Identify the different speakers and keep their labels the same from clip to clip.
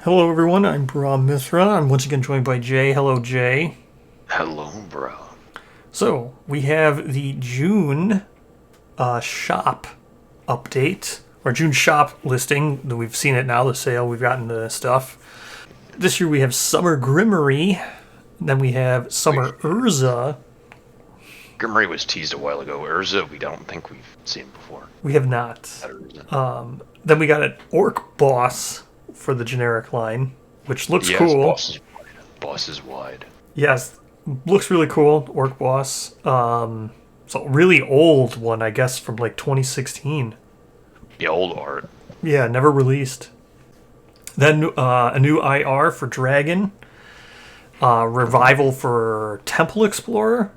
Speaker 1: Hello, everyone. I'm Bra Mithra. I'm once again joined by Jay. Hello, Jay.
Speaker 2: Hello, bro.
Speaker 1: So, we have the June shop update, or June shop listing. We've seen it now, the sale. We've gotten the stuff. This year we have Summer Grimmery. Then we have Summer Urza.
Speaker 2: Grimmory was teased a while ago. Urza, we don't think we've seen before.
Speaker 1: We have not. Then we got an Orc Boss for the generic line, which looks cool.
Speaker 2: Boss is wide.
Speaker 1: Yes, looks really cool. Orc Boss. It's a really old one, I guess, from like 2016.
Speaker 2: The old art.
Speaker 1: Yeah, never released. Then a new IR for Dragon. Revival for Temple Explorer.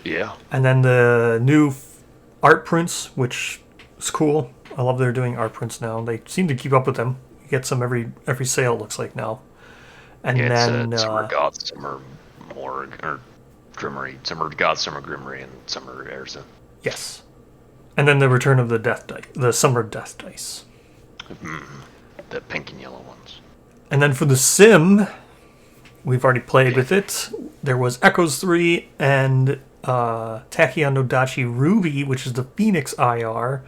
Speaker 2: Yeah.
Speaker 1: And then the new art prints, which is cool. I love they're doing art prints now. They seem to keep up with them. You get some every sale, it looks like now. And
Speaker 2: yeah,
Speaker 1: then
Speaker 2: some are Goth, some are Morg, or Grimmery. Some are Goth, some are Grimmery, and some are Urza.
Speaker 1: Yes. And then the return of the Death Dice, the Summer Death Dice.
Speaker 2: The pink and yellow ones.
Speaker 1: And then for the Sim, we've already played with it. There was Echoes 3 and Tachyon no Dachi Ruby, which is the Phoenix IR.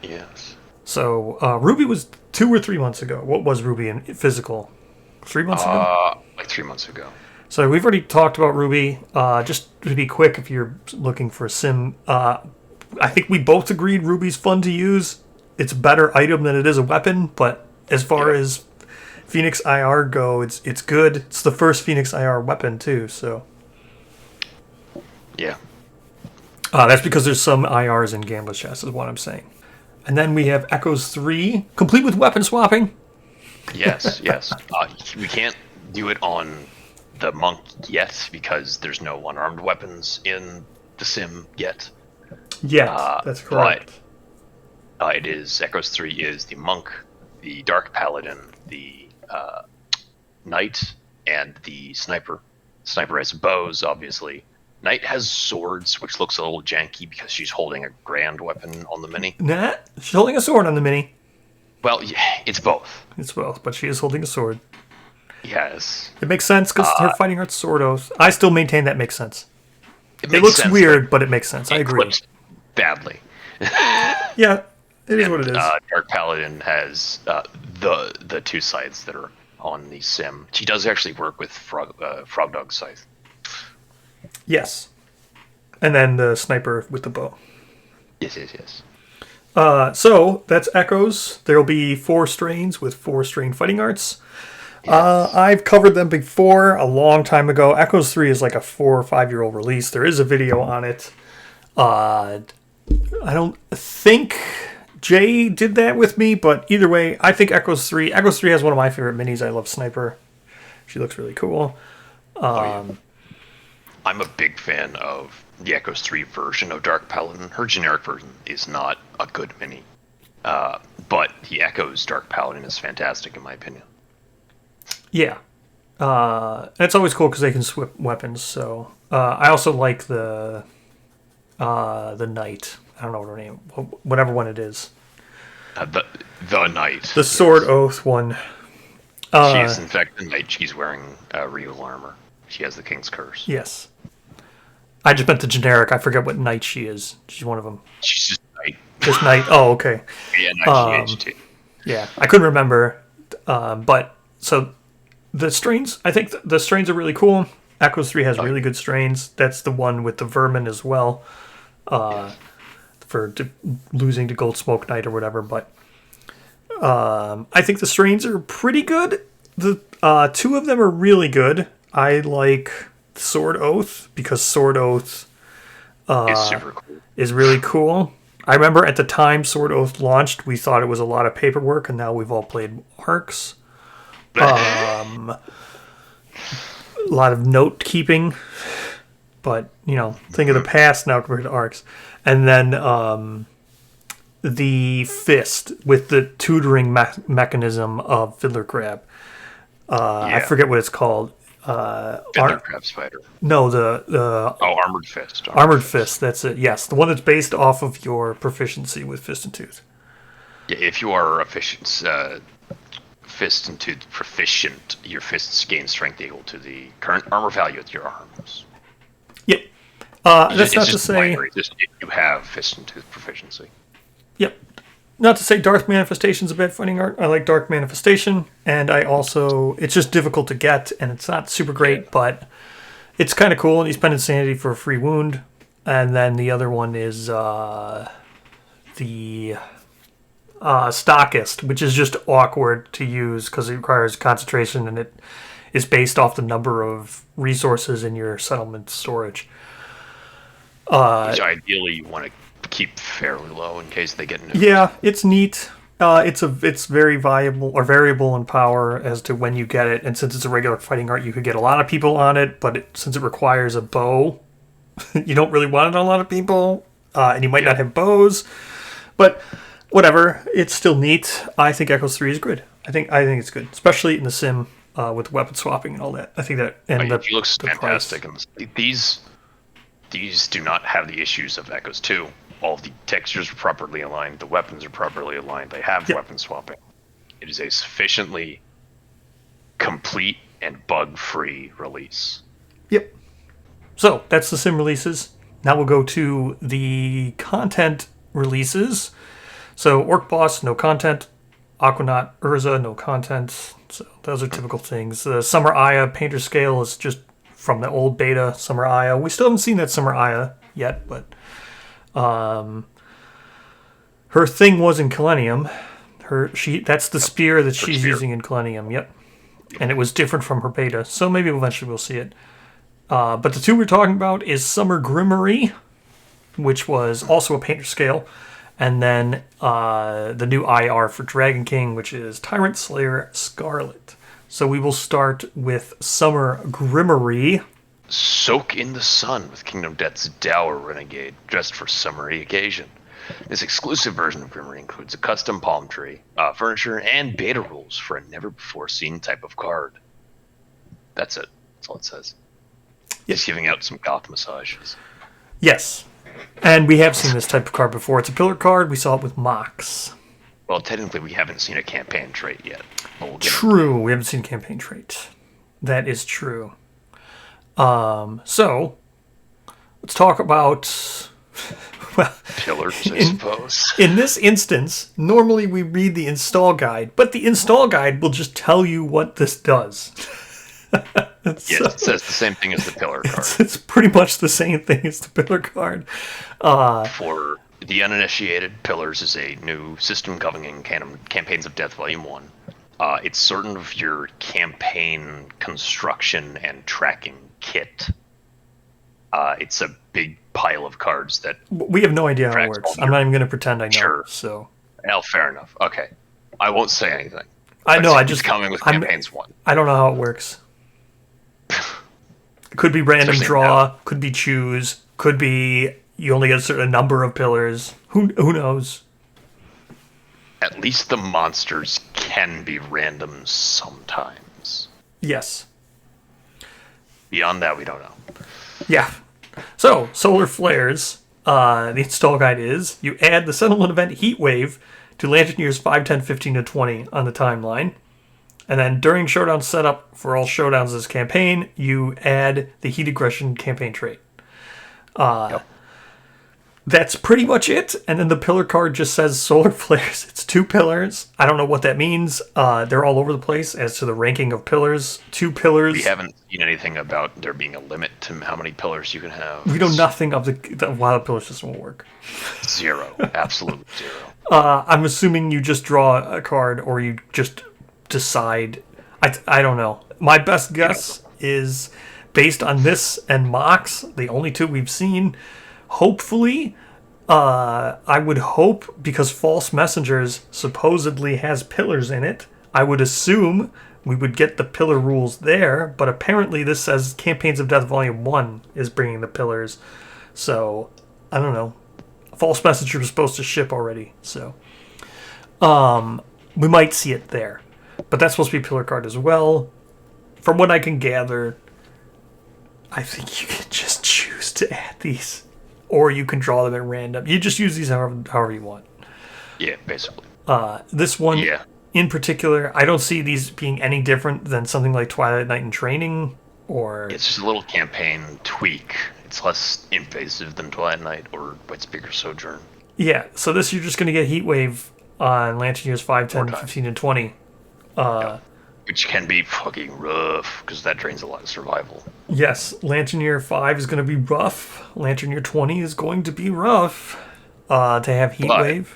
Speaker 2: Yes.
Speaker 1: So Ruby was 2 or 3 months ago. What was Ruby in physical? 3 months ago?
Speaker 2: Like 3 months ago.
Speaker 1: So we've already talked about Ruby. Just to be quick, if you're looking for a Sim, I think we both agreed Ruby's fun to use. It's a better item than it is a weapon, but as far as Phoenix IR go, it's good. It's the first Phoenix IR weapon too, so
Speaker 2: Yeah.
Speaker 1: that's because there's some IRs in Gambler's Chest, is what I'm saying. And then we have Echoes 3, complete with weapon swapping.
Speaker 2: Yes, yes. We can't do it on the monk yet because there's no unarmed weapons in the sim yet.
Speaker 1: Yeah, that's correct.
Speaker 2: But it is Echoes 3 is the monk, the dark paladin, the knight, and the sniper. Sniper has bows, obviously. Knight has swords, which looks a little janky because she's holding a grand weapon on the mini.
Speaker 1: Nah, she's holding a sword on the mini.
Speaker 2: Well, yeah, it's both.
Speaker 1: It's both, but she is holding a sword.
Speaker 2: Yes.
Speaker 1: It makes sense because her fighting art's sword oath. I still maintain that makes sense. It looks
Speaker 2: sense,
Speaker 1: weird, but it makes sense. I agree.
Speaker 2: Badly.
Speaker 1: Yeah, it is what it is.
Speaker 2: Dark Paladin has the two scythes that are on the sim. She does actually work with Frog Dog Scythe.
Speaker 1: Yes. And then the sniper with the bow.
Speaker 2: Yes.
Speaker 1: So, that's Echoes. There will be 4 strains with 4 strain fighting arts. Yes. I've covered them before, a long time ago. Echoes 3 is like a 4 or 5-year-old release. There is a video on it. I don't think Jay did that with me, but either way, I think Echoes 3 has one of my favorite minis. I love Sniper. She looks really cool.
Speaker 2: I'm a big fan of the Echoes 3 version of Dark Paladin. Her generic version is not a good mini. But the Echoes Dark Paladin is fantastic, in my opinion.
Speaker 1: Yeah. It's always cool because they can swap weapons. So I also like the Knight. I don't know what her name, whatever one it is.
Speaker 2: The Knight.
Speaker 1: The Sword Oath one.
Speaker 2: She is, in fact, the Knight. She's wearing real armor. She has the King's Curse.
Speaker 1: Yes. I just meant the generic. I forget what Knight she is. She's one of them.
Speaker 2: She's just Knight.
Speaker 1: Just Knight. Oh, okay.
Speaker 2: Yeah, Knight she is too.
Speaker 1: Yeah, I couldn't remember. But, so, the strains, I think the strains are really cool. Echoes 3 has really good strains. That's the one with the vermin as well. For losing to Gold Smoke Knight or whatever. But I think the strains are pretty good. The 2 of them are really good. I like Sword Oath because Sword Oath
Speaker 2: Super cool.
Speaker 1: is really cool. I remember at the time Sword Oath launched, we thought it was a lot of paperwork, and now we've all played arcs. A lot of note keeping, but thing of the past now compared to arcs. And then the fist with the tutoring mechanism of Fiddler Crab. I forget what it's called.
Speaker 2: Fiddler Crab Spider.
Speaker 1: No, the
Speaker 2: Armored Fist.
Speaker 1: Armored Fist, that's it. Yes, the one that's based off of your proficiency with Fist and Tooth.
Speaker 2: Yeah, if you are fist and tooth proficient, your fists gain strength equal to the current armor value of your arms.
Speaker 1: Yep. That's not to say.
Speaker 2: You have fist and tooth proficiency.
Speaker 1: Yep. Not to say Dark Manifestation's a bad fighting art. I like Dark Manifestation, and I also it's just difficult to get, and it's not super great, but it's kind of cool. And you spend Insanity for a free wound, and then the other one is the Stockist, which is just awkward to use because it requires concentration, and it is based off the number of resources in your settlement storage.
Speaker 2: Which ideally you want to keep fairly low in case they get nuked.
Speaker 1: Yeah, it's neat. It's very variable in power as to when you get it, and since it's a regular fighting art, you could get a lot of people on it. But since it requires a bow, you don't really want it on a lot of people, and you might not have bows. But whatever, it's still neat. I think Echoes 3 is good. I think it's good, especially in the sim with weapon swapping and all that. I think that and
Speaker 2: it looks fantastic. And these do not have the issues of Echoes 2. All of the textures are properly aligned. The weapons are properly aligned. They have weapon swapping. It is a sufficiently complete and bug-free release.
Speaker 1: Yep. So that's the sim releases. Now we'll go to the content releases. So Orc Boss, no content. Aquanaut Urza, no content. So those are typical things. The Summer Aya Painter Scale is just from the old beta Summer Aya. We still haven't seen that Summer Aya yet, but her thing was in Kelenium. That's the spear that she's using in Kelenium. Yep, and it was different from her beta, so maybe eventually we'll see it. But the two we're talking about is Summer Grimmory, which was also a Painter Scale, and then the new IR for Dragon King, which is Tyrant Slayer Scarlet. So we will start with Summer Grimmory.
Speaker 2: Soak in the sun with Kingdom Death's Dour Renegade, dressed for summery occasion. This exclusive version of Grimmery includes a custom palm tree, furniture, and beta rules for a never-before-seen type of card. That's it. That's all it says.
Speaker 1: Yes.
Speaker 2: Just giving out some goth massages.
Speaker 1: Yes. And we have seen this type of card before. It's a pillar card. We saw it with Mox.
Speaker 2: Well, technically, we haven't seen a campaign trait yet.
Speaker 1: True. We haven't seen a campaign trait. That is true. So, let's talk about... well,
Speaker 2: pillars, I suppose.
Speaker 1: In this instance, normally we read the install guide, but the install guide will just tell you what this does.
Speaker 2: Yes, it says the same thing as the pillar card.
Speaker 1: It's pretty much the same thing as the pillar card.
Speaker 2: For the uninitiated, Pillars is a new system governing Campaigns of Death Volume 1. It's certain of your campaign construction and tracking kit. It's a big pile of cards that...
Speaker 1: We have no idea how it works. I'm not even going to pretend I know.
Speaker 2: Sure.
Speaker 1: So.
Speaker 2: Well, fair enough. Okay. I won't say anything.
Speaker 1: I know, I just...
Speaker 2: coming with Campaigns 1.
Speaker 1: I don't know how it works. It could be random draw, could be choose, could be you only get a certain number of pillars. Who knows?
Speaker 2: At least the monsters can be random sometimes.
Speaker 1: Yes.
Speaker 2: Beyond that, we don't know.
Speaker 1: Yeah. So, Solar Flares, the install guide is, you add the settlement event Heat Wave to Lantern Years 5, 10, 15, and 20 on the timeline. And then during Showdown setup for all Showdowns this campaign, you add the Heat Aggression campaign trait.
Speaker 2: Yep.
Speaker 1: That's pretty much it. And then the pillar card just says Solar Flares. It's 2 pillars. I don't know what that means. They're all over the place as to the ranking of pillars. 2 pillars.
Speaker 2: We haven't seen anything about there being a limit to how many pillars you can have.
Speaker 1: We know nothing of why the pillar system will work.
Speaker 2: 0. Absolute 0.
Speaker 1: I'm assuming you just draw a card or you just decide. I don't know. My best guess is based on this and Mox, the only 2 we've seen. Hopefully, I would hope, because False Messengers supposedly has pillars in it, I would assume we would get the pillar rules there, but apparently this says Campaigns of Death Volume 1 is bringing the pillars. So, I don't know. False Messenger was supposed to ship already, so we might see it there. But that's supposed to be a pillar card as well. From what I can gather, I think you can just choose to add these. Or you can draw them at random. You just use these however you want.
Speaker 2: Yeah, basically.
Speaker 1: This one,
Speaker 2: yeah.
Speaker 1: in particular, I don't see these being any different than something like Twilight Night in Training, or...
Speaker 2: It's just a little campaign tweak. It's less invasive than Twilight Night or Whitespeaker Sojourn.
Speaker 1: Yeah, so this you're just going to get Heatwave on Lantern Years 5, 10, 15, and 20.
Speaker 2: Which can be fucking rough, because that drains a lot of survival.
Speaker 1: Yes, Lantern Year 5 is going to be rough. Lantern Year 20 is going to be rough to have Heatwave.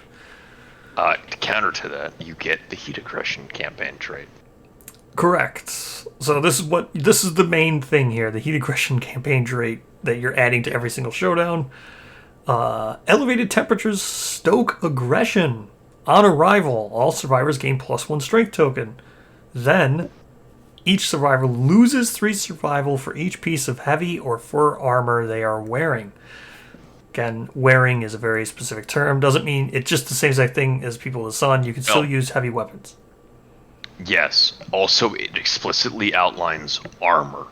Speaker 2: Counter to that, you get the Heat Aggression campaign trait.
Speaker 1: Correct. So this is the main thing here, the Heat Aggression campaign trait that you're adding to every single showdown. Elevated temperatures stoke aggression. On arrival, all survivors gain +1 strength token. Then, each survivor loses 3 survival for each piece of heavy or fur armor they are wearing. Again, wearing is a very specific term. Doesn't mean it's just the same exact thing as people of the sun. You can still use heavy weapons.
Speaker 2: Yes. Also, it explicitly outlines armor.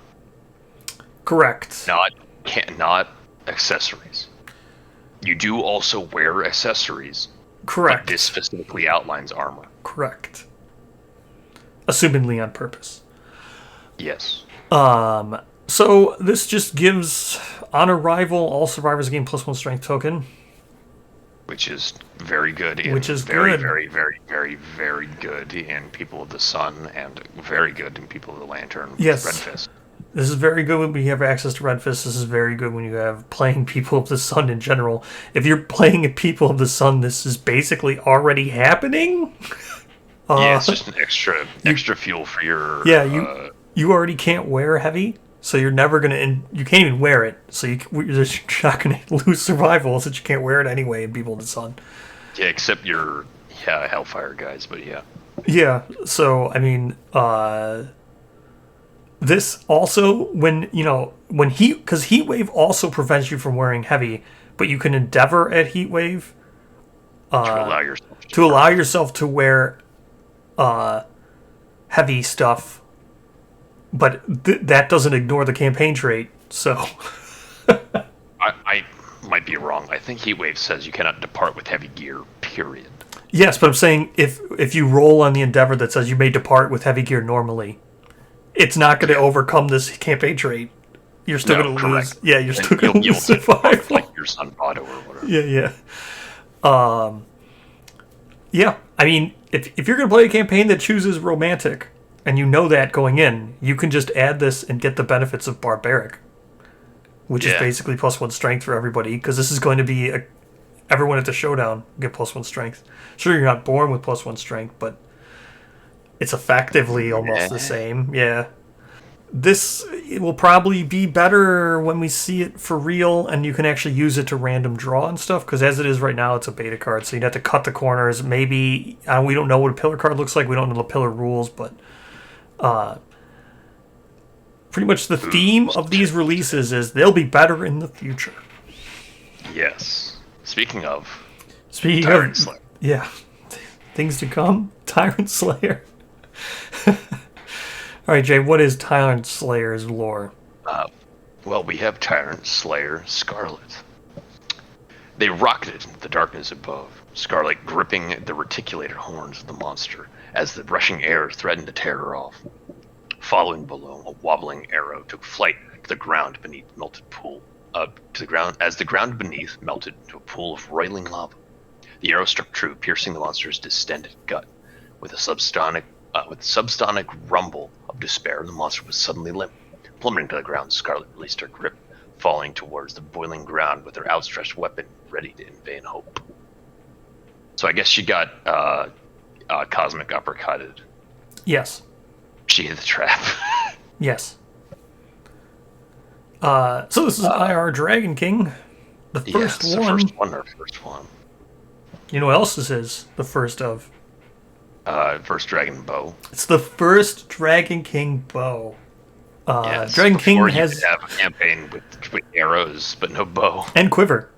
Speaker 1: Correct.
Speaker 2: Not accessories. You do also wear accessories.
Speaker 1: Correct.
Speaker 2: But this specifically outlines armor.
Speaker 1: Correct. Assumingly on purpose.
Speaker 2: Yes.
Speaker 1: So this just gives, on arrival, all survivors gain +1 strength token.
Speaker 2: Which is very good.
Speaker 1: Which is
Speaker 2: very,
Speaker 1: good.
Speaker 2: very, very, very, very good in People of the Sun, and very good in People of the Lantern.
Speaker 1: Yes.
Speaker 2: Red Fist.
Speaker 1: This is very good when we have access to Red Fist. This is very good when you have playing People of the Sun in general. If you're playing People of the Sun, this is basically already happening.
Speaker 2: Yeah, it's just an extra fuel for your...
Speaker 1: Yeah, you already can't wear heavy, so you're never going to... You can't even wear it, so you're just not going to lose survival since you can't wear it anyway in People of the Sun.
Speaker 2: Yeah, except your Hellfire guys, but yeah.
Speaker 1: Yeah, so, I mean... This also, because Heatwave also prevents you from wearing heavy, but you can endeavor at Heatwave to allow yourself to wear heavy stuff, but that doesn't ignore the campaign trait. So
Speaker 2: I might be wrong. I think Heatwave says you cannot depart with heavy gear. Period.
Speaker 1: Yes, but I'm saying if you roll on the endeavor that says you may depart with heavy gear normally, it's not going to overcome this campaign trait. You're still going to lose. Yeah, you're still going to lose survival.
Speaker 2: Like your Sun Auto or whatever.
Speaker 1: Yeah. Yeah. I mean, if you're going to play a campaign that chooses romantic, and you know that going in, you can just add this and get the benefits of barbaric, which is basically +1 strength for everybody. Because this is going to be everyone at the showdown get +1 strength. Sure, you're not born with +1 strength, but it's effectively almost the same. Yeah. This will probably be better when we see it for real, and you can actually use it to random draw and stuff, because as it is right now, it's a beta card, so you'd have to cut the corners. Maybe, we don't know what a pillar card looks like, we don't know the pillar rules, but pretty much the theme of these releases is they'll be better in the future.
Speaker 2: Yes. Speaking of
Speaker 1: Tyrant Slayer. Yeah. Things to come, Tyrant Slayer. All right, Jay, what is Tyrant Slayer's lore?
Speaker 2: Well, we have Tyrant Slayer Scarlet. They rocketed into the darkness above, Scarlet gripping the reticulated horns of the monster as the rushing air threatened to tear her off. Following below, a wobbling arrow took flight to the ground beneath as the ground beneath melted into a pool of roiling lava. The arrow struck true, piercing the monster's distended gut. With a subsonic rumble of despair, the monster was suddenly limp. Plummeting to the ground, Scarlet released her grip, falling towards the boiling ground with her outstretched weapon ready to invade hope. So I guess she got cosmic uppercutted.
Speaker 1: Yes.
Speaker 2: She hit the trap.
Speaker 1: Yes. So this is IR Dragon King. The first one.
Speaker 2: The first one.
Speaker 1: You know what else this is? The first of?
Speaker 2: First Dragon Bow.
Speaker 1: It's the first Dragon King bow.
Speaker 2: Yes,
Speaker 1: Dragon King has...
Speaker 2: You have a campaign with arrows, but no bow.
Speaker 1: And quiver.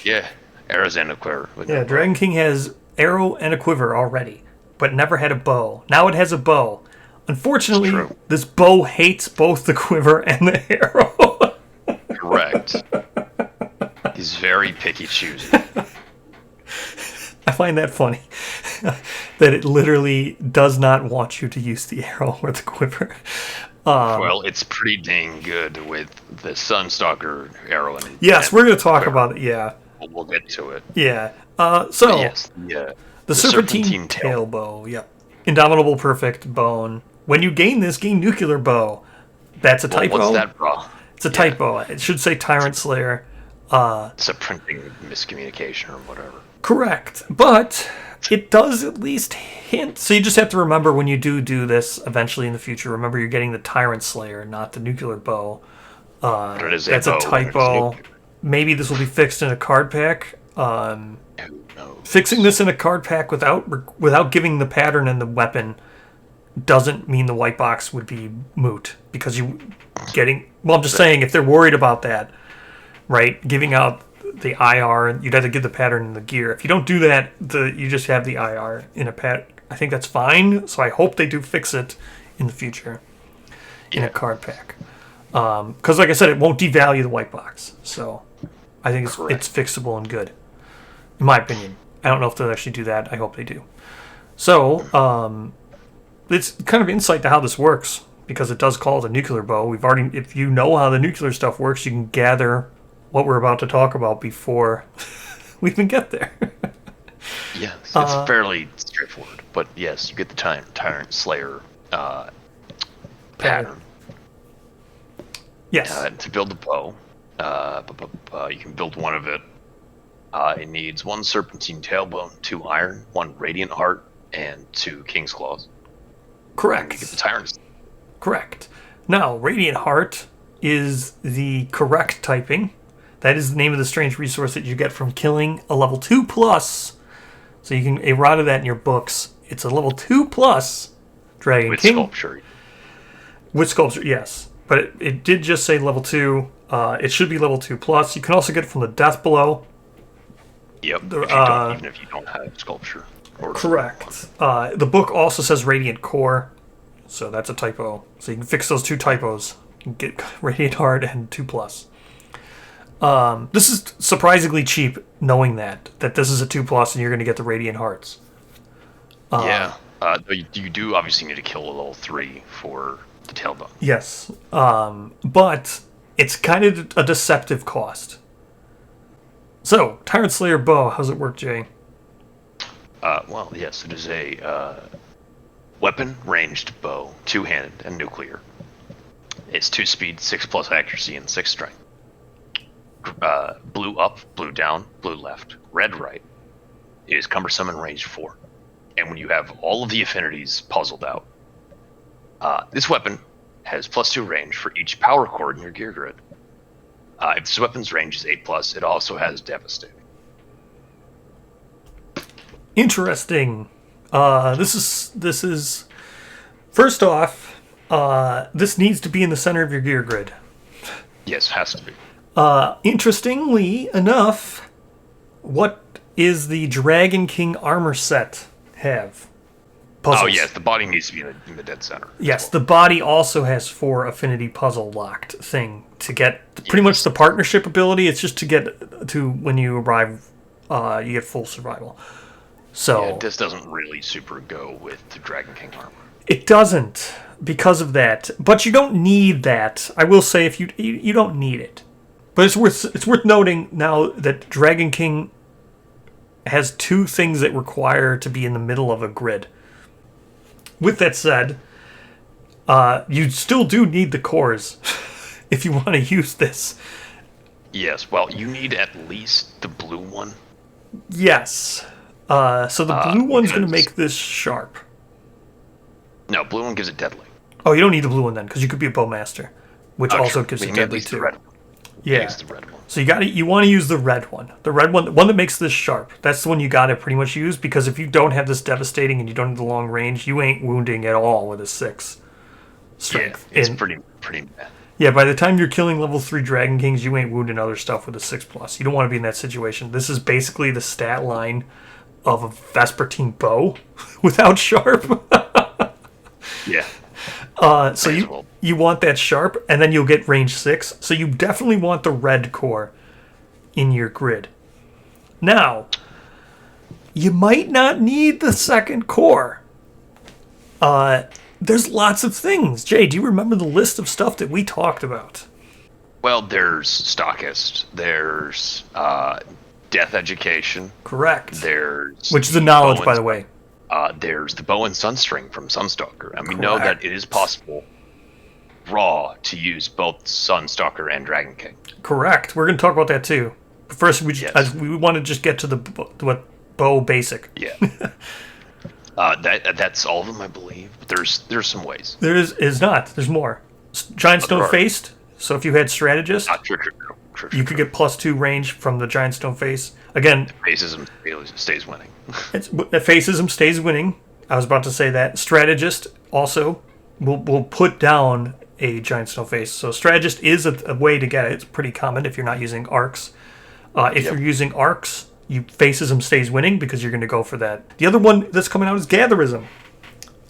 Speaker 2: Yeah, arrows and a quiver.
Speaker 1: Yeah, Dragon King has arrow and a quiver already, but never had a bow. Now it has a bow. Unfortunately, this bow hates both the quiver and the arrow.
Speaker 2: Correct. He's very picky choosy.
Speaker 1: I find that funny. That it literally does not want you to use the arrow or the quiver.
Speaker 2: Well, it's pretty dang good with the Sunstalker arrow. And
Speaker 1: Yes,
Speaker 2: and
Speaker 1: we're going to talk
Speaker 2: quiver.
Speaker 1: about it, yeah.
Speaker 2: We'll get to it.
Speaker 1: Yeah.
Speaker 2: But
Speaker 1: So,
Speaker 2: yes,
Speaker 1: the Serpentine Tail Bow, yep. Indomitable Perfect Bone. When you gain this, gain Nuclear Bow. That's a typo.
Speaker 2: What's that, bro?
Speaker 1: It's a typo. It should say Tyrant Slayer.
Speaker 2: It's a printing miscommunication or whatever.
Speaker 1: Correct. But it does at least hint. So you just have to remember when you do this eventually in the future, remember you're getting the Tyrant Slayer, not the Nuclear Bow.
Speaker 2: But it is
Speaker 1: That's a typo. Maybe this will be fixed in a card pack.
Speaker 2: Who knows?
Speaker 1: Fixing this in a card pack without giving the pattern and the weapon doesn't mean the white box would be moot, because I'm just saying, if they're worried about that, right, giving out the IR, you'd have to give the pattern and the gear. If you don't do that, you just have the IR in a pack. I think that's fine, so I hope they do fix it in the future in a card pack. Because like I said, it won't devalue the white box, so I think it's fixable and good, in my opinion. I don't know if they'll actually do that. I hope they do. So, it's kind of insight to how this works, because it does call it a nuclear bow. If you know how the nuclear stuff works, you can gather what we're about to talk about before we even get there.
Speaker 2: Yes, it's fairly straightforward. But yes, you get the Tyrant Slayer pattern.
Speaker 1: Yes.
Speaker 2: To build the bow, you can build one of it. It needs 1 Serpentine Tailbone, 2 Iron, 1 Radiant Heart, and 2 King's Claws.
Speaker 1: Correct.
Speaker 2: You get the Tyrant.
Speaker 1: Correct. Now, Radiant Heart is the correct typing. That is the name of the strange resource that you get from killing a level 2+. So you can errata that in your books. It's a level 2+ Dragon
Speaker 2: With
Speaker 1: King.
Speaker 2: sculpture.
Speaker 1: With sculpture, yes. But it did just say level 2. It should be level 2+. You can also get it from the Death Blow.
Speaker 2: Yep. Even if you don't have sculpture.
Speaker 1: Correct. The book also says Radiant Core, so that's a typo. So you can fix those 2 typos. You can get Radiant Heart and 2+. This is surprisingly cheap, knowing that this is a 2+ and you're going to get the Radiant Hearts.
Speaker 2: Yeah. You do obviously need to kill a level 3 for the tailbone.
Speaker 1: Yes. But it's kind of a deceptive cost. So, Tyrant Slayer Bow, how's it work, Jay?
Speaker 2: Well, yes, it is a weapon ranged bow, 2-handed and nuclear. It's 2 speed, 6+ accuracy, and 6 strength. Blue up, blue down, blue left, red right. It is cumbersome and ranged 4. And when you have all of the affinities puzzled out, this weapon has +2 range for each power chord in your gear grid. If this weapon's range is 8+, it also has Devastating.
Speaker 1: Interesting. This is first off, this needs to be in the center of your gear grid.
Speaker 2: Yes, has to be.
Speaker 1: Interestingly enough, what is the Dragon King armor set have? Puzzles.
Speaker 2: Oh yes, the body needs to be in the dead center.
Speaker 1: Yes, the body also has 4 affinity puzzle locked thing to get pretty much the partnership ability. It's just to get to when you arrive, you get full survival. So
Speaker 2: yeah, this doesn't really super go with the Dragon King armor.
Speaker 1: It doesn't, because of that. But you don't need that. I will say, if you don't need it. But it's worth noting now that Dragon King has 2 things that require to be in the middle of a grid. With that said, you still do need the cores if you want to use this.
Speaker 2: Yes, well, you need at least the blue one.
Speaker 1: Yes. So the blue one's going to make this sharp.
Speaker 2: No, blue one gives it deadly.
Speaker 1: Oh, you don't need the blue one then, because you could be a bowmaster, which also gives it deadly too.
Speaker 2: The red one.
Speaker 1: Yeah.
Speaker 2: The red one.
Speaker 1: So you want to use the red one. The red one, the one that makes this sharp. That's the one you got to pretty much use, because if you don't have this devastating and you don't have the long range, you ain't wounding at all with a 6 strength.
Speaker 2: Yeah, it's pretty bad.
Speaker 1: Yeah, by the time you're killing level 3 Dragon Kings, you ain't wounding other stuff with a 6+. You don't want to be in that situation. This is basically the stat line of a Vespertine bow without sharp.
Speaker 2: Yeah.
Speaker 1: So you want that sharp, and then you'll get range 6. So you definitely want the red core in your grid. Now, you might not need the second core. There's lots of things. Jay, do you remember the list of stuff that we talked about?
Speaker 2: Well, there's Stockist. There's Death Education.
Speaker 1: Correct.
Speaker 2: There's
Speaker 1: Which is a knowledge, by the way.
Speaker 2: There's the Bow and Sunstring from Sunstalker. And we know that it is possible, raw, to use both Sunstalker and Dragon King.
Speaker 1: Correct. We're going to talk about that too. But first, we want to just get to what Bow basic.
Speaker 2: Yeah. That's all of them, I believe. But there's some ways.
Speaker 1: There is not. There's more. Giant Stone Faced. So if you had Strategist, you could get +2 range from the Giant Stone Face. Again,
Speaker 2: Facism stays winning.
Speaker 1: Facism stays winning. I was about to say that. Strategist also will put down a Giant Stone Face. So Strategist is a way to get it. It's pretty common if you're not using arcs. If you're using arcs, Facism stays winning because you're going to go for that. The other one that's coming out is Gatherism.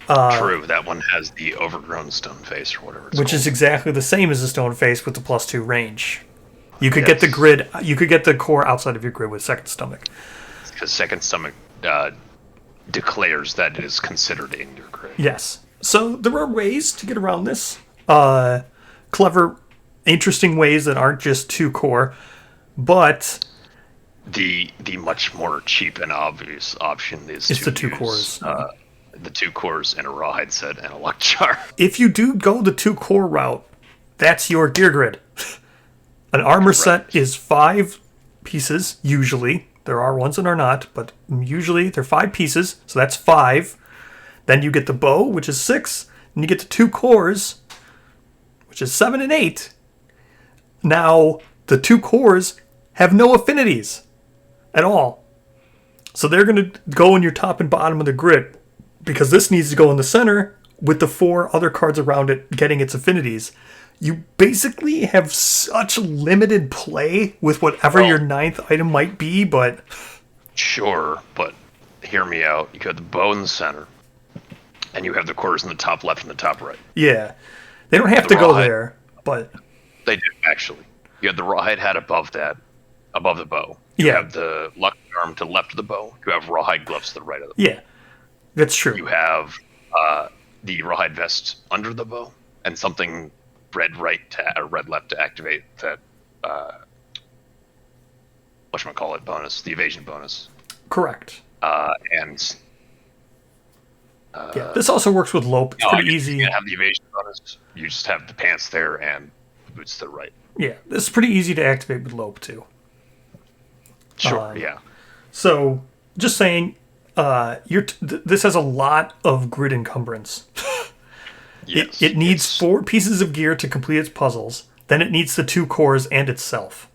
Speaker 2: True, that one has the overgrown stone face or whatever it's
Speaker 1: which
Speaker 2: called.
Speaker 1: is exactly the same as the stone face with the +2 range. You could get the grid. You could get the core outside of your grid with Second Stomach.
Speaker 2: Because Second Stomach declares that it is considered in your grid.
Speaker 1: Yes. So there are ways to get around this. Clever, interesting ways that aren't just 2 core, but
Speaker 2: the much more cheap and obvious option is
Speaker 1: it's
Speaker 2: to
Speaker 1: the 2
Speaker 2: use,
Speaker 1: cores.
Speaker 2: The 2 cores and a rawhide set and a luck jar.
Speaker 1: If you do go the 2 core route, that's your gear grid. An armor set is 5 pieces, usually. There are ones that are not, but usually they're 5 pieces, so that's 5. Then you get the bow, which is 6, and you get the 2 cores, which is 7 and 8. Now, the 2 cores have no affinities at all. So they're going to go in your top and bottom of the grid, because this needs to go in the center with the 4 other cards around it getting its affinities. You basically have such limited play with whatever your 9th item might be, but...
Speaker 2: Sure, but hear me out. You got the bow in the center, and you have the cores in the top left and the top right.
Speaker 1: Yeah. They don't have to go there, but...
Speaker 2: They do, actually. You have the rawhide hat above that, above the bow. You have the luck arm to the left of the bow. You have rawhide gloves to the right of the bow.
Speaker 1: Yeah, that's true.
Speaker 2: You have the rawhide vest under the bow, and something red left to activate that whatchamacallit bonus, the evasion bonus.
Speaker 1: Correct.
Speaker 2: And
Speaker 1: this also works with Lope. It's pretty easy.
Speaker 2: You have the evasion bonus. You just have the pants there and the boots to the right.
Speaker 1: Yeah, this is pretty easy to activate with Lope too.
Speaker 2: Sure. Yeah.
Speaker 1: So, just saying, this has a lot of grid encumbrance.
Speaker 2: Yes,
Speaker 1: it needs 4 pieces of gear to complete its puzzles. Then it needs the 2 cores and itself.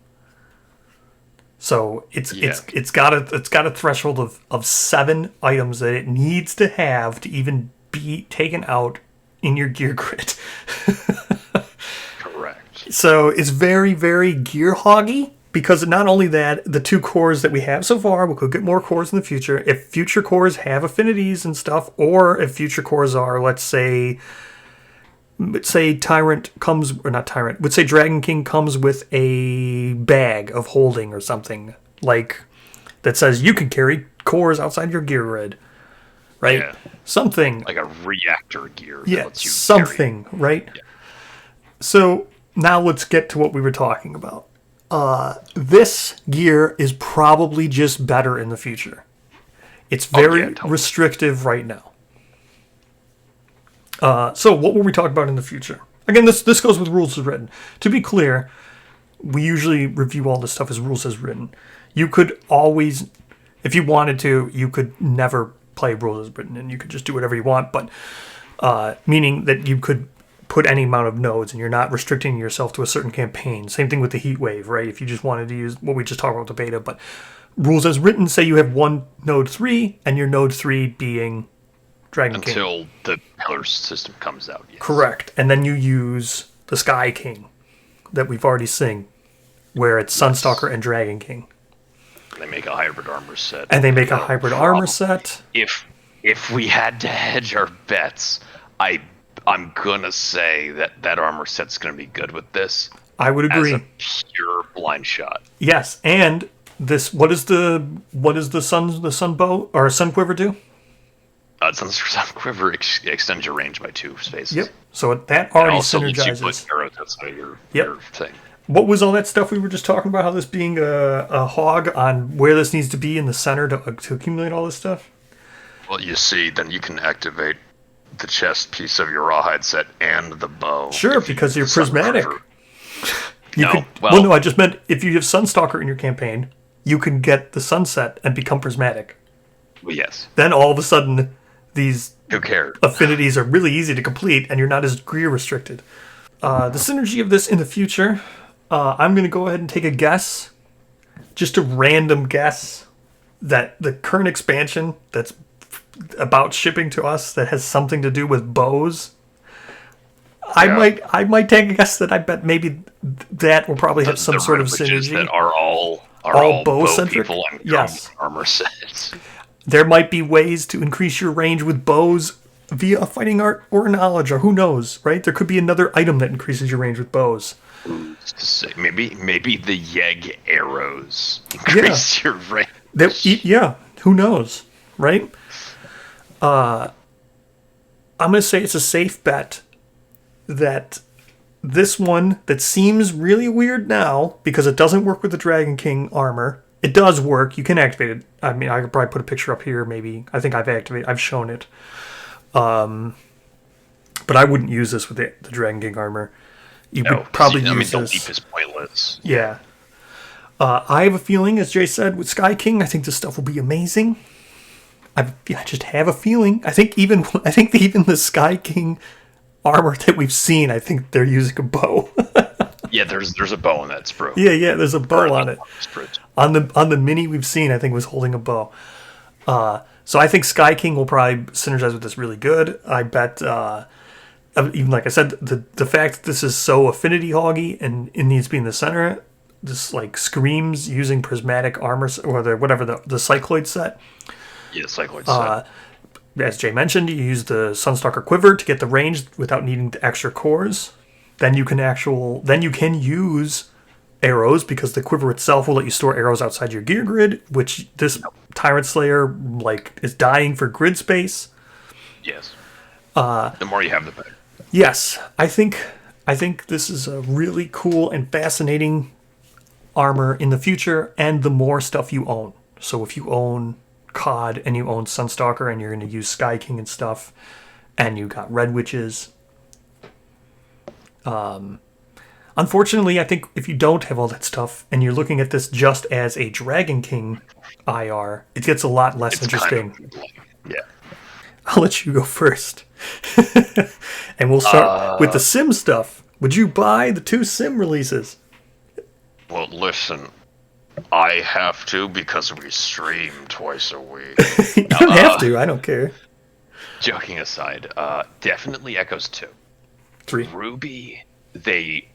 Speaker 1: So it's got a threshold of 7 items that it needs to have to even be taken out in your gear grid.
Speaker 2: Correct.
Speaker 1: So it's very, very gear hoggy. Because not only that, the 2 cores that we have so far, we could get more cores in the future. If future cores have affinities and stuff, or if future cores are, let's say Tyrant comes, or not Tyrant, let's say Dragon King comes with a bag of holding or something, like, that says you can carry cores outside your gear grid, right?
Speaker 2: Yeah.
Speaker 1: Something.
Speaker 2: Like a reactor gear.
Speaker 1: Yeah, something, right? Yeah. So now let's get to what we were talking about. This gear is probably just better in the future. It's very restrictive right now. So what will we talk about in the future? Again, this goes with rules as written. To be clear, we usually review all this stuff as rules as written. You could always, if you wanted to, you could never play rules as written, and you could just do whatever you want, but meaning that you could put any amount of nodes, and you're not restricting yourself to a certain campaign. Same thing with the heat wave, right? If you just wanted to use what we just talked about the beta, but rules as written say you have one node 3, and your node 3 being Dragon King.
Speaker 2: Until the pillar system comes out. Yes.
Speaker 1: Correct. And then you use the Sky King that we've already seen, where it's Sunstalker and Dragon King.
Speaker 2: They make a hybrid armor set.
Speaker 1: And they make a hybrid armor set.
Speaker 2: If we had to hedge our bets, I'm gonna say that armor set's gonna be good with this.
Speaker 1: I would agree.
Speaker 2: As a pure blind shot.
Speaker 1: Yes, and this what is the sun bow or sun quiver do?
Speaker 2: Sun Quiver extends your range by 2 spaces.
Speaker 1: Yep. So that already
Speaker 2: also lets you
Speaker 1: synergizes.
Speaker 2: put arrows outside your thing.
Speaker 1: What was all that stuff we were just talking about? How this being a hog on where this needs to be in the center to accumulate all this stuff?
Speaker 2: Well, you see, then you can activate the chest piece of your rawhide set and the bow.
Speaker 1: Sure, because you're prismatic.
Speaker 2: No,
Speaker 1: no, I just meant if you have Sunstalker in your campaign, you can get the sunset and become prismatic.
Speaker 2: Well, yes.
Speaker 1: Then all of a sudden, these
Speaker 2: Who cares?
Speaker 1: affinities are really easy to complete, and you're not as Greer restricted. The synergy of this in the future, I'm going to go ahead and take a guess, just a random guess, that the current expansion that's about shipping to us that has something to do with bows.
Speaker 2: Yeah.
Speaker 1: I might take a guess that I bet maybe that will probably have some sort of synergy.
Speaker 2: That are all bow
Speaker 1: bow-centric?
Speaker 2: people and
Speaker 1: Yes.
Speaker 2: armor sets.
Speaker 1: There might be ways to increase your range with bows via a fighting art or knowledge, or who knows, right? There could be another item that increases your range with bows.
Speaker 2: Maybe the Yeg arrows increase your range.
Speaker 1: Who knows, right? I'm going to say it's a safe bet that this one that seems really weird now because it doesn't work with the Dragon King armor. It does work. You can activate it. I mean, I could probably put a picture up here. Maybe I think I've shown it. But I wouldn't use this with the Dragon King armor. You would probably use
Speaker 2: the
Speaker 1: this.
Speaker 2: leap is pointless.
Speaker 1: Yeah. I have a feeling, as Jay said, with Sky King, I think this stuff will be amazing. I just have a feeling. I think even the Sky King armor that we've seen, I think they're using a bow.
Speaker 2: Yeah, there's a bow in that sprue.
Speaker 1: Yeah, there's a bow on it. On the mini we've seen, I think was holding a bow. So I think Sky King will probably synergize with this really good. I bet, even like I said, the fact that this is so affinity hoggy and it needs to be in the center, this like screams using prismatic armor or the cycloid set.
Speaker 2: Yeah, cycloid set.
Speaker 1: As Jay mentioned, you use the Sunstalker quiver to get the range without needing the extra cores. Then you can use arrows because the quiver itself will let you store arrows outside your gear grid, which this Tyrant Slayer is dying for grid space.
Speaker 2: Yes. The more you have, the better.
Speaker 1: Yes, I think this is a really cool and fascinating armor in the future, and the more stuff you own. So if you own COD and you own Sunstalker and you're going to use Sky King and stuff, and you got Red Witches. Unfortunately, I think if you don't have all that stuff and you're looking at this just as a Dragon King IR, it gets a lot less interesting.
Speaker 2: Yeah.
Speaker 1: I'll let you go first. And we'll start with the Sim stuff. Would you buy the 2 Sim releases?
Speaker 2: Well, listen. I have to because we stream twice a week.
Speaker 1: You don't have to. I don't care.
Speaker 2: Joking aside, definitely Echoes 2.
Speaker 1: 3.
Speaker 2: Ruby, they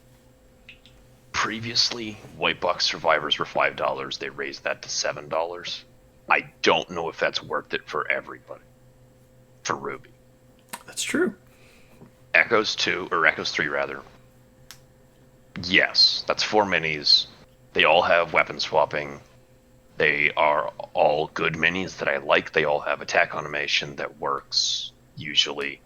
Speaker 2: previously White Box Survivors were $5. They raised that to $7. I don't know if that's worth it for everybody. For Ruby.
Speaker 1: That's true.
Speaker 2: Echoes 3 rather. Yes, that's 4 minis. They all have weapon swapping. They are all good minis that I like. They all have attack animation that works, usually.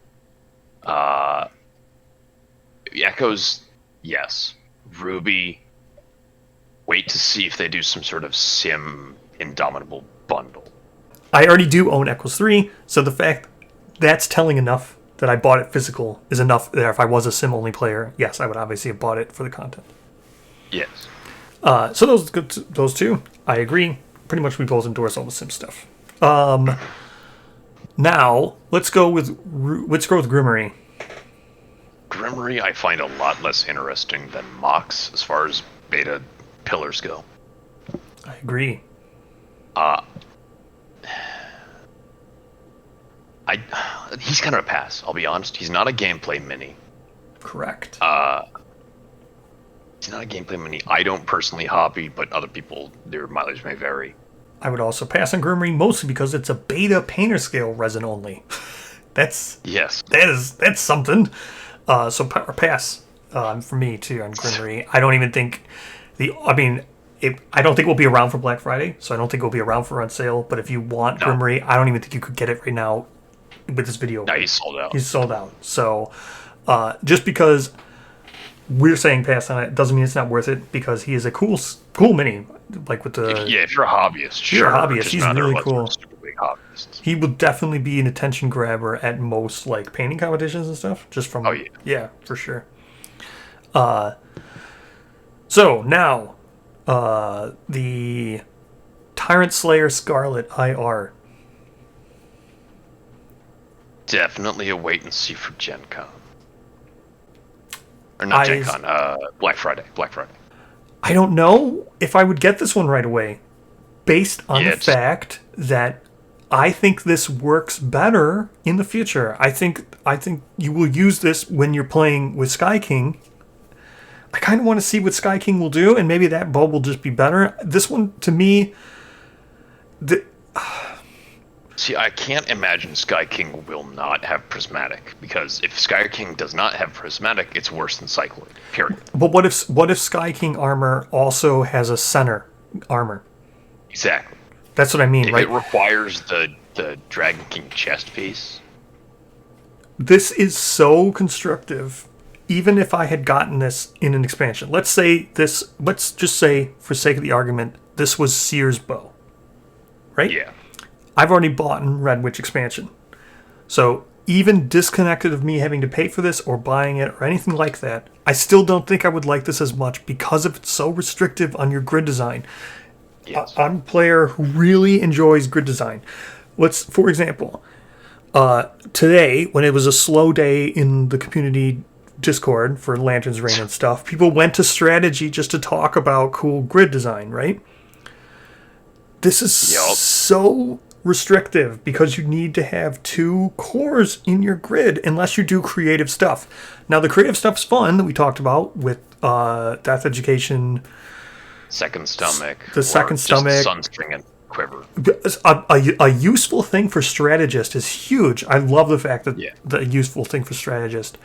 Speaker 2: Echoes, yes. Ruby, wait to see if they do some sort of Sim Indomitable bundle.
Speaker 1: I already do own Echoes 3, so the fact that's telling enough that I bought it physical is enough that if I was a Sim-only player, yes, I would obviously have bought it for the content.
Speaker 2: Yes.
Speaker 1: So those 2, I agree. Pretty much we both endorse all the Sim stuff. Now, let's go with Grimmery.
Speaker 2: Grummery I find a lot less interesting than Mox as far as beta pillars go.
Speaker 1: I agree.
Speaker 2: He's kind of a pass, I'll be honest. He's not a gameplay mini.
Speaker 1: Correct.
Speaker 2: He's not a gameplay mini. I don't personally hobby, but other people, their mileage may vary.
Speaker 1: I would also pass on Grimmery mostly because it's a beta painter scale resin only. That's something. So pass for me too on Grimmery. I don't even think I don't think it will be around for Black Friday, so I don't think it will be around for on sale. But if you want Grimmory, I don't even think you could get it right now with this video.
Speaker 2: No, he's sold out.
Speaker 1: He's sold out. So just because we're saying pass on it doesn't mean it's not worth it, because he is a cool mini. Like with the
Speaker 2: if you're a hobbyist,
Speaker 1: sure. You're a hobbyist, he's really cool.
Speaker 2: Hobbyists.
Speaker 1: He will definitely be an attention grabber at most like painting competitions and stuff. Just from for sure. So now, the Tyrant Slayer Scarlet IR.
Speaker 2: Definitely a wait and see for Gen Con. Or not Gen Con, Black Friday.
Speaker 1: I don't know if I would get this one right away, based on the fact that I think this works better in the future. I think you will use this when you're playing with Sky King. I kind of want to see what Sky King will do, and maybe that bow will just be better. This one, to me,
Speaker 2: see, I can't imagine Sky King will not have prismatic, because if Sky King does not have prismatic, it's worse than Cycloid. Period.
Speaker 1: But what if Sky King armor also has a center armor?
Speaker 2: Exactly.
Speaker 1: That's what I mean, right?
Speaker 2: It requires the Dragon King chest piece.
Speaker 1: This is so constructive. Even if I had gotten this in an expansion, let's just say, for sake of the argument, this was Seer's bow, right?
Speaker 2: Yeah.
Speaker 1: I've already bought in Red Witch expansion. So even disconnected of me having to pay for this or buying it or anything like that, I still don't think I would like this as much because of it's so restrictive on your grid design. Yes. I'm a player who really enjoys grid design. For example, today, when it was a slow day in the community Discord for Lantern's Reign and stuff, people went to strategy just to talk about cool grid design, right? This is so restrictive because you need to have 2 cores in your grid unless you do creative stuff. Now, the creative stuff's fun that we talked about with Death Education,
Speaker 2: Second Stomach,
Speaker 1: the Second Stomach,
Speaker 2: Sunstring and Quiver.
Speaker 1: A useful thing for strategist is huge. I love the fact that the useful thing for strategist.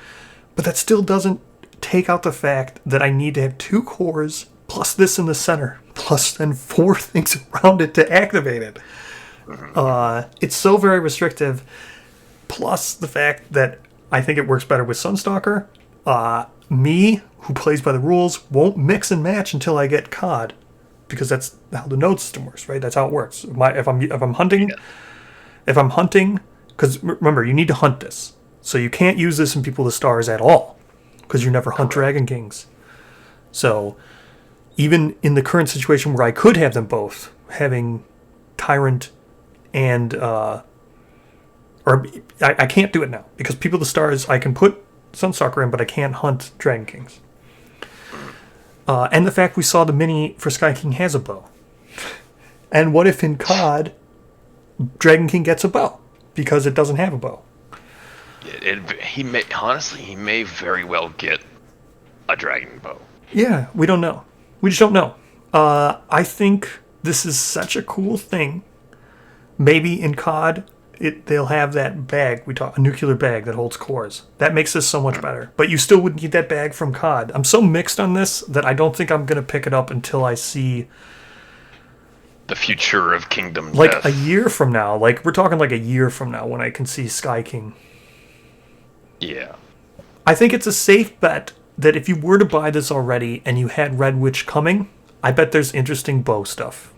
Speaker 1: But that still doesn't take out the fact that I need to have 2 cores, plus this in the center, plus then 4 things around it to activate it. It's so very restrictive, plus the fact that I think it works better with Sunstalker. Me, who plays by the rules, won't mix and match until I get COD, because that's how the node system works, right? That's how it works. If I'm hunting, because remember, you need to hunt this. So you can't use this in People of the Stars at all, because you never hunt Dragon Kings. So even in the current situation where I could have them both, having Tyrant and I can't do it now, because People of the Stars, I can put Sunstalker in, but I can't hunt Dragon Kings. And the fact we saw the mini for Sky King has a bow. And what if in COD, Dragon King gets a bow, because it doesn't have a bow?
Speaker 2: He may very well get a dragon bow.
Speaker 1: Yeah, we don't know. We just don't know. I think this is such a cool thing. Maybe in COD, they'll have that bag. A nuclear bag that holds cores. That makes this so much better. But you still wouldn't get that bag from COD. I'm so mixed on this that I don't think I'm going to pick it up until I see
Speaker 2: the future of Kingdom
Speaker 1: like
Speaker 2: Death.
Speaker 1: A year from now. Like, we're talking like a year from now when I can see Sky King.
Speaker 2: Yeah.
Speaker 1: I think it's a safe bet that if you were to buy this already and you had Red Witch coming, I bet there's interesting bow stuff.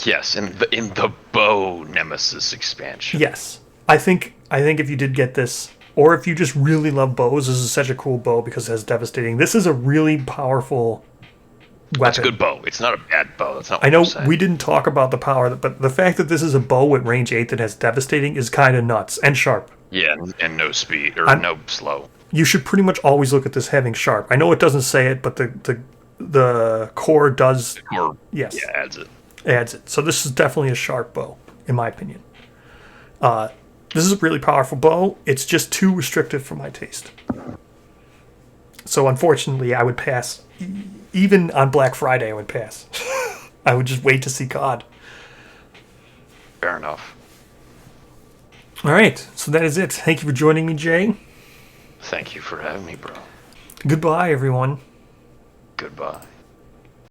Speaker 2: Yes, in the bow Nemesis expansion.
Speaker 1: Yes. I think if you did get this, or if you just really love bows, this is such a cool bow because it has devastating. This is a really powerful weapon.
Speaker 2: It's a good bow. It's not a bad bow. That's not what
Speaker 1: I know
Speaker 2: I'm saying.
Speaker 1: We didn't talk about the power, but the fact that this is a bow at range 8 that has devastating is kind of nuts and sharp.
Speaker 2: Yeah, and no speed, or no slow.
Speaker 1: You should pretty much always look at this having sharp. I know it doesn't say it, but the core does.
Speaker 2: The core,
Speaker 1: yes,
Speaker 2: adds it.
Speaker 1: Adds it. So this is definitely a sharp bow, in my opinion. This is a really powerful bow. It's just too restrictive for my taste. So unfortunately, I would pass. Even on Black Friday, I would pass. I would just wait to see COD.
Speaker 2: Fair enough.
Speaker 1: All right, so that is it. Thank you for joining me, Jay.
Speaker 2: Thank you for having me, bro.
Speaker 1: Goodbye, everyone.
Speaker 2: Goodbye.